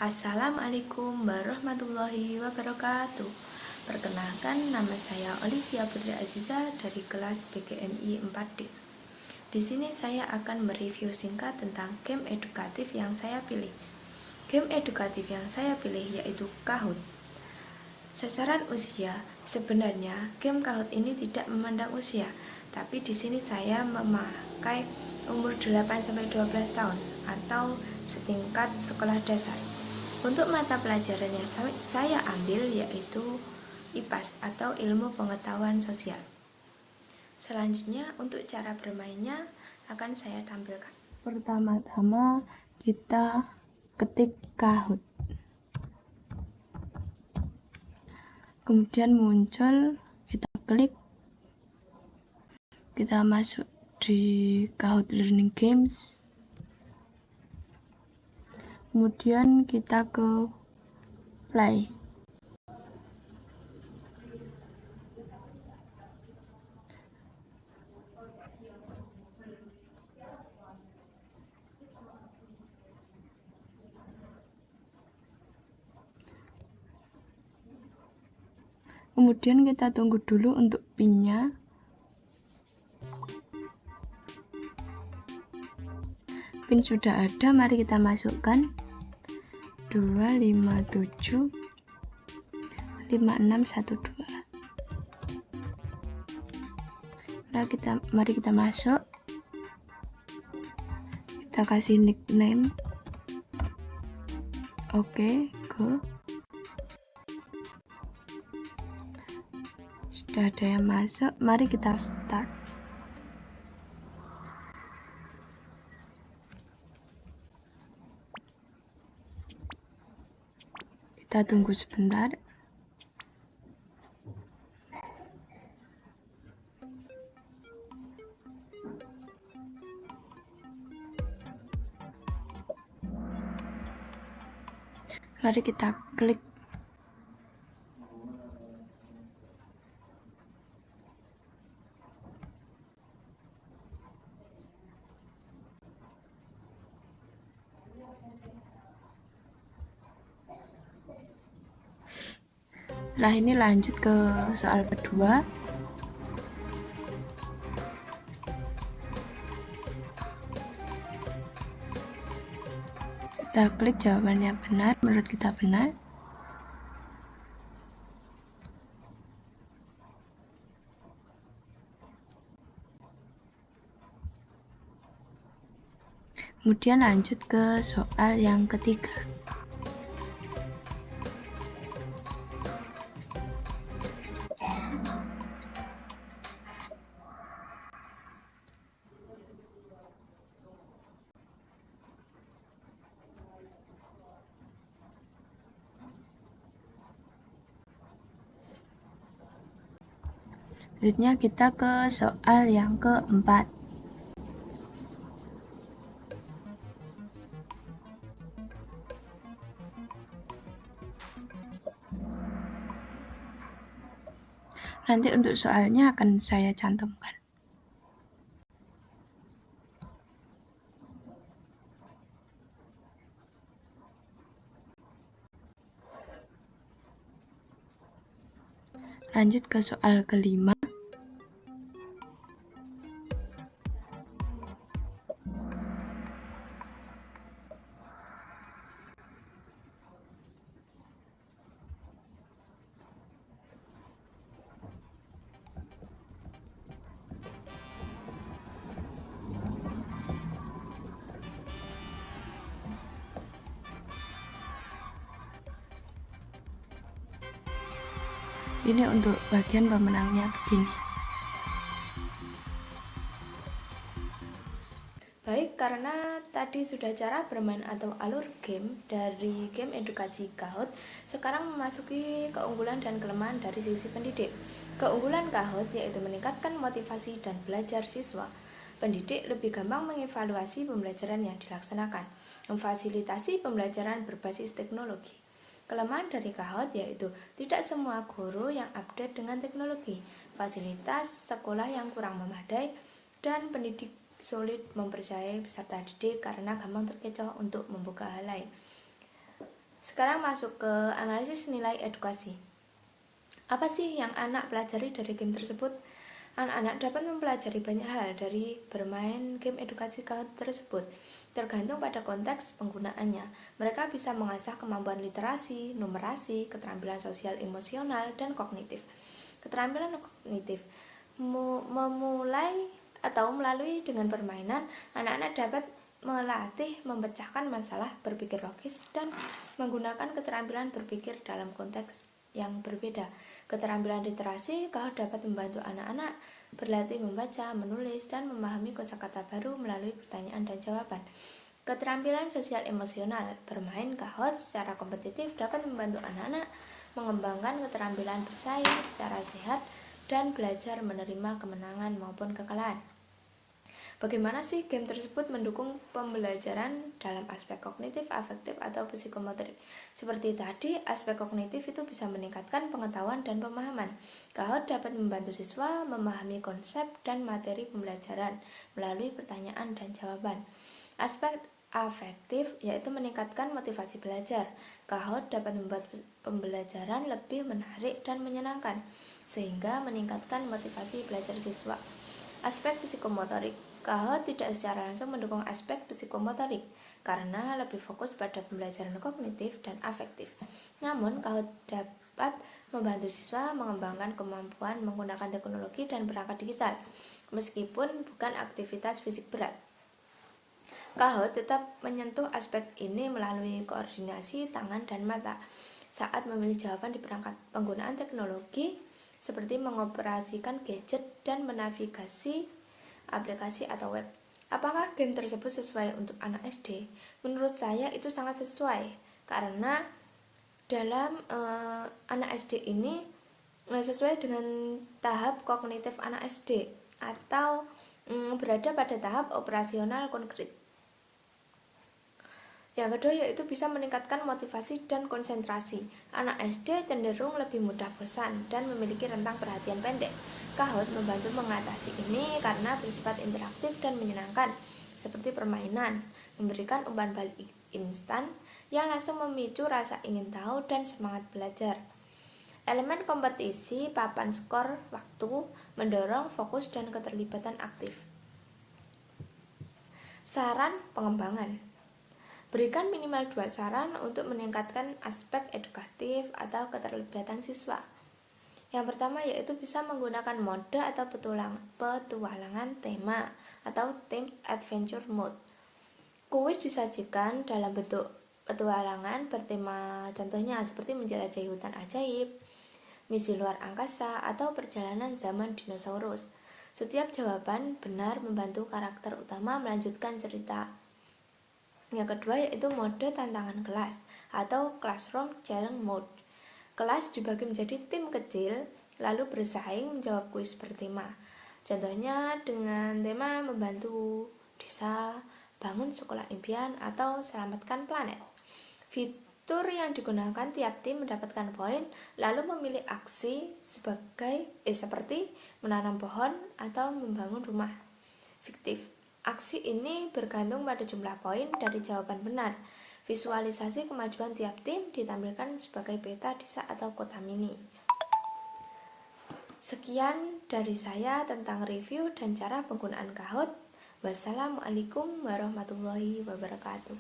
Assalamualaikum warahmatullahi wabarakatuh. Perkenalkan, nama saya Olivia Putri Aziza dari kelas PGMI 4D. Di sini saya akan mereview singkat tentang game edukatif yang saya pilih. Game edukatif yang saya pilih yaitu Kahoot. Sasaran usia, sebenarnya game Kahoot ini tidak memandang usia, tapi di sini saya memakai umur 8-12 tahun atau setingkat sekolah dasar. Untuk mata pelajaran yang saya ambil yaitu IPAS atau Ilmu Pengetahuan Sosial. Selanjutnya untuk cara bermainnya akan saya tampilkan. Pertama-tama kita ketik Kahoot. Kemudian muncul, kita klik, kita masuk di Kahoot Learning Games. Kemudian kita ke play. Kemudian kita tunggu dulu untuk pinnya. Pin sudah ada, mari kita masukkan 257 5612. Mari kita masuk. Kita kasih nickname. Oke, go. Sudah ada yang masuk, mari kita start. Kita tunggu sebentar. Mari kita klik. Setelah ini lanjut ke soal kedua. Kita klik jawabannya benar, menurut kita benar. Kemudian lanjut ke soal yang ketiga. Selanjutnya kita ke soal yang keempat. Nanti untuk soalnya akan saya cantumkan. Lanjut ke soal kelima. Ini untuk bagian pemenangnya begini. Baik, karena tadi sudah cara bermain atau alur game dari game edukasi Kahoot, sekarang memasuki keunggulan dan kelemahan dari sisi pendidik. Keunggulan Kahoot yaitu meningkatkan motivasi dan belajar siswa. Pendidik lebih gampang mengevaluasi pembelajaran yang dilaksanakan, memfasilitasi pembelajaran berbasis teknologi. Kelemahan dari Kahoot yaitu tidak semua guru yang update dengan teknologi, fasilitas sekolah yang kurang memadai, dan pendidik sulit mempercayai peserta didik karena gampang terkecoh untuk membuka hal lain. Sekarang masuk ke analisis nilai edukasi. Apa sih yang anak pelajari dari game tersebut? Anak-anak dapat mempelajari banyak hal dari bermain game edukasi Kahoot tersebut, tergantung pada konteks penggunaannya. Mereka bisa mengasah kemampuan literasi, numerasi, keterampilan sosial emosional, dan kognitif. Keterampilan kognitif memulai atau melalui dengan permainan, anak-anak dapat melatih memecahkan masalah, berpikir logis, dan menggunakan keterampilan berpikir dalam konteks yang berbeda. Keterampilan literasi Kahoot dapat membantu anak-anak berlatih membaca, menulis, dan memahami kosakata baru melalui pertanyaan dan jawaban. Keterampilan sosial emosional bermain Kahoot secara kompetitif dapat membantu anak-anak mengembangkan keterampilan bersaing secara sehat dan belajar menerima kemenangan maupun kekalahan. Bagaimana sih game tersebut mendukung pembelajaran dalam aspek kognitif, afektif, atau psikomotorik? Seperti tadi, aspek kognitif itu bisa meningkatkan pengetahuan dan pemahaman. Kahoot dapat membantu siswa memahami konsep dan materi pembelajaran melalui pertanyaan dan jawaban. Aspek afektif yaitu meningkatkan motivasi belajar. Kahoot dapat membuat pembelajaran lebih menarik dan menyenangkan, sehingga meningkatkan motivasi belajar siswa. Aspek psikomotorik, Kahoot tidak secara langsung mendukung aspek psikomotorik karena lebih fokus pada pembelajaran kognitif dan afektif. Namun, Kahoot dapat membantu siswa mengembangkan kemampuan menggunakan teknologi dan perangkat digital, meskipun bukan aktivitas fisik berat. Kahoot tetap menyentuh aspek ini melalui koordinasi tangan dan mata saat memilih jawaban di perangkat. Penggunaan teknologi seperti mengoperasikan gadget dan menavigasi aplikasi atau web. Apakah game tersebut sesuai untuk anak SD? Menurut saya itu sangat sesuai karena dalam anak SD ini sesuai dengan tahap kognitif anak SD atau berada pada tahap operasional konkret. Yang kedua yaitu bisa meningkatkan motivasi dan konsentrasi. Anak SD cenderung lebih mudah bosan dan memiliki rentang perhatian pendek. Kahoot membantu mengatasi ini karena bersifat interaktif dan menyenangkan, seperti permainan, memberikan umpan balik instan yang langsung memicu rasa ingin tahu dan semangat belajar. Elemen kompetisi, papan skor, waktu, mendorong fokus dan keterlibatan aktif. Saran pengembangan. Berikan minimal 2 saran untuk meningkatkan aspek edukatif atau keterlibatan siswa. Yang pertama yaitu bisa menggunakan mode atau petualangan tema atau themed adventure mode. Kuis disajikan dalam bentuk petualangan bertema, contohnya seperti menjelajahi hutan ajaib, misi luar angkasa, atau perjalanan zaman dinosaurus. Setiap jawaban benar membantu karakter utama melanjutkan cerita. Yang kedua yaitu mode tantangan kelas atau classroom challenge mode. Kelas dibagi menjadi tim kecil lalu bersaing menjawab kuis bertema. Contohnya dengan tema membantu desa, bangun sekolah impian, atau selamatkan planet. Fitur yang digunakan tiap tim mendapatkan poin lalu memilih aksi seperti menanam pohon atau membangun rumah fiktif. Aksi ini bergantung pada jumlah poin dari jawaban benar. Visualisasi kemajuan tiap tim ditampilkan sebagai peta desa atau kota mini. Sekian dari saya tentang review dan cara penggunaan Kahoot. Wassalamualaikum warahmatullahi wabarakatuh.